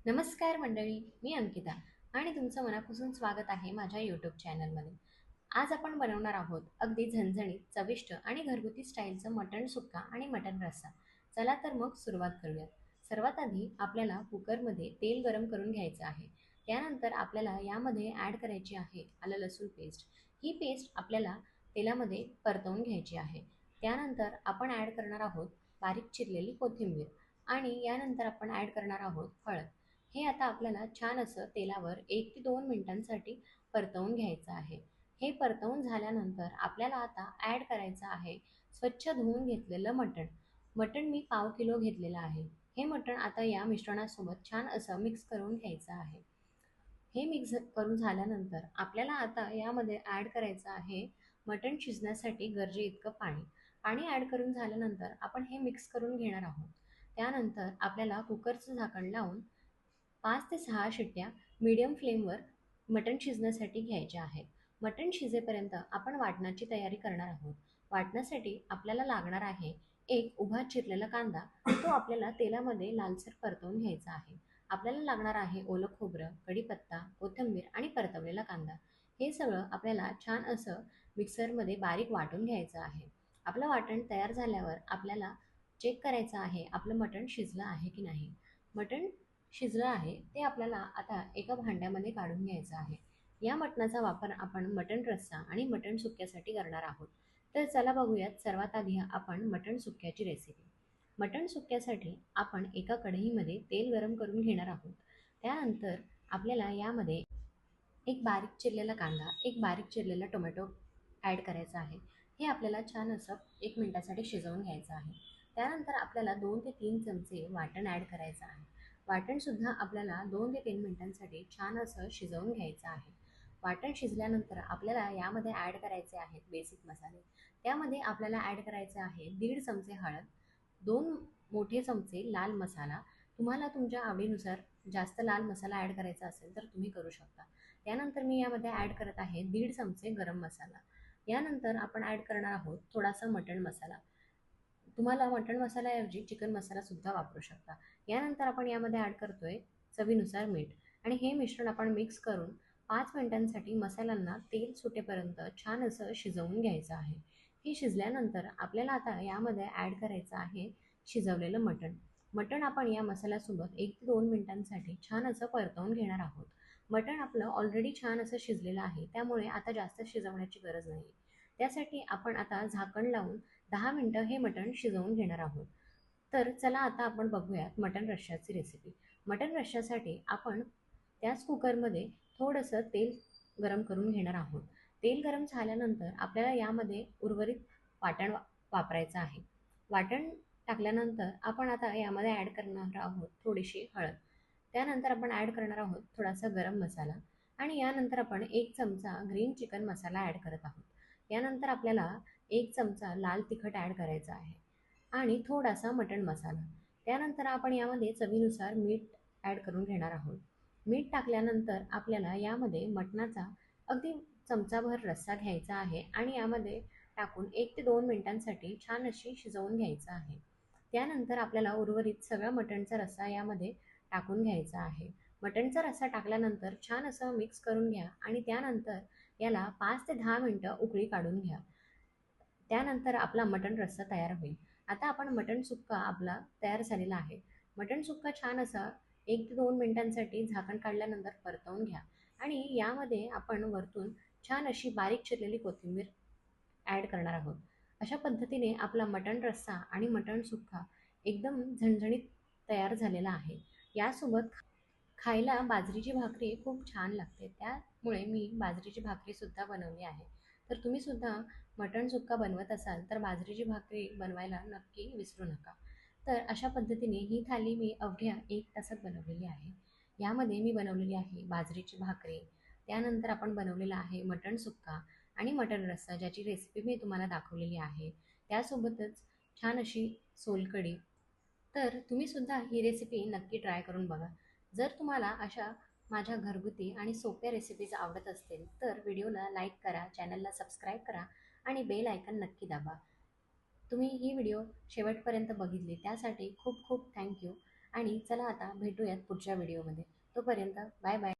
नमस्कार मंडळी, मी अंकिता आणि तुमचं मनापासून स्वागत आहे माझ्या यूट्यूब चॅनलमध्ये. आज आपण बनवणार आहोत अगदी झणझणीत, चविष्ट आणि घरगुती स्टाईलचं मटण सुक्का आणि मटण रस्सा. चला तर मग सुरुवात करूयात. सर्वात आधी आपल्याला कुकरमध्ये तेल गरम करून घ्यायचं आहे. त्यानंतर आपल्याला यामध्ये ॲड करायची आहे आलं लसूण पेस्ट. ही पेस्ट आपल्याला तेलामध्ये परतवून घ्यायची आहे. त्यानंतर आपण ॲड करणार आहोत बारीक चिरलेली कोथिंबीर आणि यानंतर आपण ॲड करणार आहोत हळद. हे आता आपल्याला छान असं तेलावर 1 ते 2 मिनिटांसाठी परतवून घ्यायचं आहे. हे परतवून झाल्यानंतर आपल्याला आता ॲड करायचं आहे स्वच्छ धुवून घेतलेलं मटण. मटण मी पाव किलो घेतलेलं आहे. हे मटण आता या मिश्रणासोबत छान असं मिक्स करून घ्यायचं आहे. हे मिक्स करून झाल्यानंतर आपल्याला आता यामध्ये ॲड करायचं आहे मटण शिजण्यासाठी गरजे इतकं पाणी. पाणी ॲड करून झाल्यानंतर आपण हे मिक्स करून घेणार आहोत. त्यानंतर आपल्याला कुकरचं झाकण लावून 5 ते 6 शिट्ट्या मीडियम फ्लेमवर मटण शिजण्यासाठी घ्यायच्या आहेत. मटण शिजेपर्यंत आपण वाटणाची तयारी करणार आहोत. वाटण्यासाठी आपल्याला लागणार आहे एक उभा चिरलेला कांदा. तो आपल्याला तेलामध्ये लालसर परतवून घ्यायचा आहे. आपल्याला लागणार आहे ओलं खोबरं, कढीपत्ता, कोथिंबीर आणि परतवलेला कांदा. हे सगळं आपल्याला छान असं मिक्सरमध्ये बारीक वाटून घ्यायचं आहे. आपलं वाटण तयार झाल्यावर आपल्याला चेक करायचं आहे आपलं मटण शिजलं आहे की नाही. मटण शिजलं आहे ते आपल्याला आता एका भांड्यामध्ये काढून घ्यायचं आहे. या मटणाचा वापर आपण मटण रस्सा आणि मटण सुक्क्यासाठी करणार आहोत. तर चला बघूयात सर्वात आधी आपण मटण सुक्क्याची रेसिपी. मटण सुक्क्यासाठी आपण एका कढईमध्ये तेल गरम करून घेणार आहोत. त्यानंतर आपल्याला यामध्ये एक बारीक चिरलेला कांदा, एक बारीक चिरलेला टोमॅटो ॲड करायचा आहे. हे आपल्याला छान असं 1 मिनिटासाठी शिजवून घ्यायचं आहे. त्यानंतर आपल्याला 2 ते 3 चमचे वाटण ॲड करायचं आहे. वाटणसुद्धा आपल्याला 2 ते 3 मिनिटांसाठी छान असं शिजवून घ्यायचं आहे. वाटण शिजल्यानंतर आपल्याला यामध्ये ॲड करायचे आहेत बेसिक मसाले. त्यामध्ये आपल्याला ॲड करायचे आहे 1.5 चमचे हळद, 2 मोठे चमचे लाल मसाला. तुम्हाला तुमच्या आवडीनुसार जास्त लाल मसाला ॲड करायचा असेल तर तुम्ही करू शकता. त्यानंतर मी यामध्ये ॲड करत आहे 1.5 चमचे गरम मसाला. यानंतर आपण ॲड करणार आहोत थोडासा मटण मसाला. तुम्हाला मटण मसाल्याऐवजी चिकन मसालासुद्धा वापरू शकता. यानंतर आपण यामध्ये ॲड करतोय चवीनुसार मीठ आणि हे मिश्रण आपण मिक्स करून 5 मिनिटांसाठी मसाल्यांना तेल सुटेपर्यंत छान असं शिजवून घ्यायचं आहे. हे शिजल्यानंतर आपल्याला आता यामध्ये ॲड करायचं आहे शिजवलेलं मटण. मटण आपण या मसाल्यासोबत 1 ते 2 मिनिटांसाठी छान असं परतवून घेणार आहोत. मटण आपलं ऑलरेडी छान असं शिजलेलं आहे, त्यामुळे आता जास्त शिजवण्याची गरज नाही. त्यासाठी आपण आता झाकण लावून 10 मिनिटं हे मटण शिजवून घेणार आहोत. तर चला आता आपण बघूयात मटण रश्श्याची रेसिपी. मटण रश्श्यासाठी आपण त्याच कुकरमध्ये थोडंसं तेल गरम करून घेणार आहोत. तेल गरम झाल्यानंतर आपल्याला यामध्ये उर्वरित वाटण वापरायचं आहे. वाटण टाकल्यानंतर आपण आता यामध्ये ॲड करणार आहोत थोडीशी हळद. त्यानंतर आपण ॲड करणार आहोत थोडासा गरम मसाला आणि यानंतर आपण 1 चमचा ग्रीन चिकन मसाला ॲड करत आहोत. यानंतर आपल्याला 1 चमचा लाल तिखट ॲड करायचा आहे आणि थोडासा मटण मसाला. त्यानंतर आपण यामध्ये चवीनुसार मीठ ॲड करून घेणार आहोत. मीठ टाकल्यानंतर आपल्याला यामध्ये मटणाचा अगदी चमचाभर रस्सा घ्यायचा आहे आणि यामध्ये टाकून 1 ते 2 मिनिटांसाठी छान अशी शिजवून घ्यायचं आहे. त्यानंतर आपल्याला उर्वरित सगळा मटणचा रस्सा यामध्ये टाकून घ्यायचा आहे. मटणचा रस्सा टाकल्यानंतर छान असं मिक्स करून घ्या आणि त्यानंतर याला 5 ते 10 मिनिटं उकळी काढून घ्या. त्यानंतर आपला मटण रस्सा तयार होईल. आता आपण मटण सुक्का आपला तयार झालेला आहे. मटण सुक्का छान असा 1 ते 2 मिनिटांसाठी झाकण काढल्यानंतर परतवून घ्या आणि यामध्ये आपण वरतून छान अशी बारीक चिरलेली कोथिंबीर ॲड करणार आहोत. अशा पद्धतीने आपला मटण रस्सा आणि मटण सुक्का एकदम झणझणीत तयार झालेला आहे. यासोबत खायला बाजरीची भाकरी खूप छान लागते. त्यामुळे मी बाजरीची भाकरीसुद्धा बनवली आहे. तर तुम्हीसुद्धा मटण सुक्का बनवत असाल तर बाजरीची भाकरी बनवायला नक्की विसरू नका. तर अशा पद्धतीने ही थाली मी अवघ्या 1 तासात बनवलेली आहे. यामध्ये मी बनवलेली आहे बाजरीची भाकरी, त्यानंतर आपण बनवलेला आहे मटण सुक्का आणि मटण रस्सा ज्याची रेसिपी मी तुम्हाला दाखवलेली आहे. त्यासोबतच छान अशी सोलकढी. तर तुम्हीसुद्धा ही रेसिपी नक्की ट्राय करून बघा. जर तुम्हाला अशा माझ्या घरगुती आणि सोप्या रेसिपीज आवडत असतील तर व्हिडिओला लाईक करा, चॅनलला सबस्क्राईब करा आणि बेल आयकन नक्की दाबा. तुम्ही ही व्हिडिओ शेवटपर्यंत बघितली त्यासाठी खूप खूप थँक यू. आणि चला आता भेटूयात पुढच्या व्हिडिओमध्ये. तोपर्यंत बाय बाय.